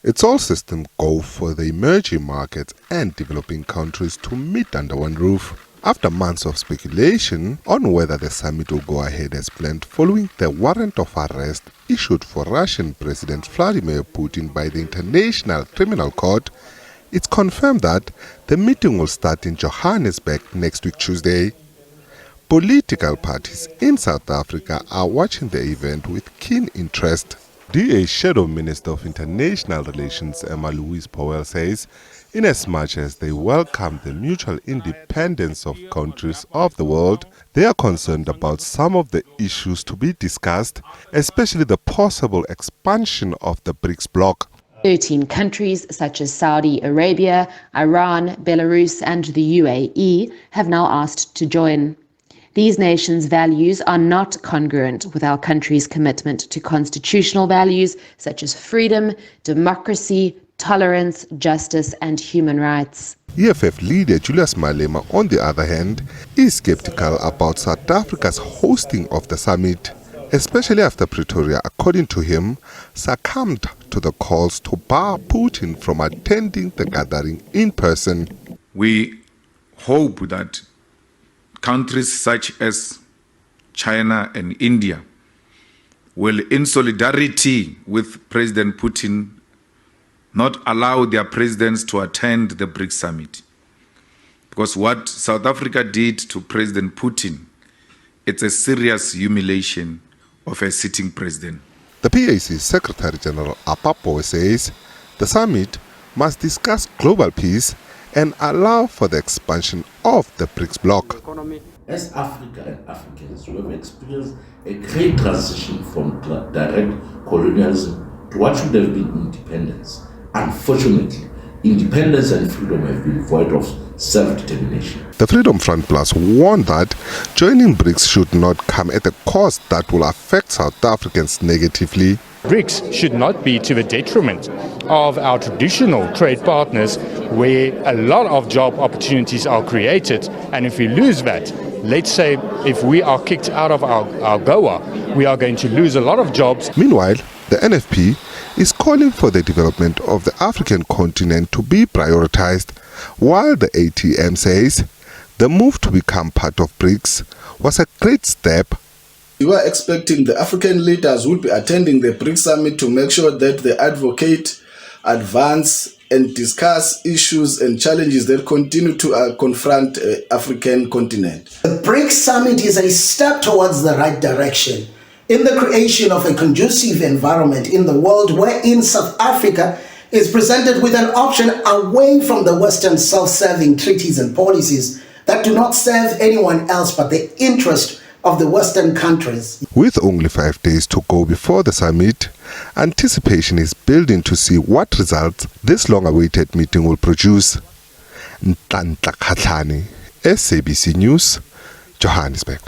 It's all system go for the emerging markets and developing countries to meet under one roof. After months of speculation on whether the summit will go ahead as planned following the warrant of arrest issued for Russian President Vladimir Putin by the International Criminal Court, it's confirmed that the meeting will start in Johannesburg next week Tuesday. Political parties in South Africa are watching the event with keen interest. DA Shadow Minister of International Relations Emma Louise Powell says, inasmuch as they welcome the mutual independence of countries of the world, they are concerned about some of the issues to be discussed, especially the possible expansion of the BRICS bloc. 13 countries such as Saudi Arabia, Iran, Belarus and the UAE have now asked to join. These nations' values are not congruent with our country's commitment to constitutional values such as freedom, democracy, tolerance, justice and human rights. EFF leader Julius Malema, on the other hand, is skeptical about South Africa's hosting of the summit, especially after Pretoria, according to him, succumbed to the calls to bar Putin from attending the gathering in person. We hope that countries such as China and India will, in solidarity with President Putin, not allow their presidents to attend the BRICS Summit. Because what South Africa did to President Putin, it's a serious humiliation of a sitting president. The PAC Secretary General Apapo says the summit must discuss global peace and allow for the expansion of the BRICS bloc. As Africa and Africans, we have experienced a great transition from direct colonialism to what should have been independence. Unfortunately, independence and freedom have been void of self-determination. The Freedom Front Plus warned that joining BRICS should not come at a cost that will affect South Africans negatively. BRICS should not be to the detriment of our traditional trade partners, where a lot of job opportunities are created. And if we lose that, let's say if we are kicked out of our Goa, we are going to lose a lot of jobs. Meanwhile, the NFP is calling for the development of the African continent to be prioritized, while the ATM says the move to become part of BRICS was a great step. We were expecting the African leaders would be attending the BRICS Summit to make sure that they advocate, advance and discuss issues and challenges that continue to confront the African continent. The BRICS Summit is a step towards the right direction in the creation of a conducive environment in the world wherein South Africa is presented with an option away from the Western self-serving treaties and policies that do not serve anyone else but the interest of the Western countries. With only 5 days to go before the summit, anticipation is building to see what results this long-awaited meeting will produce. Ntantla Khatlani, SABC News, Johannesburg.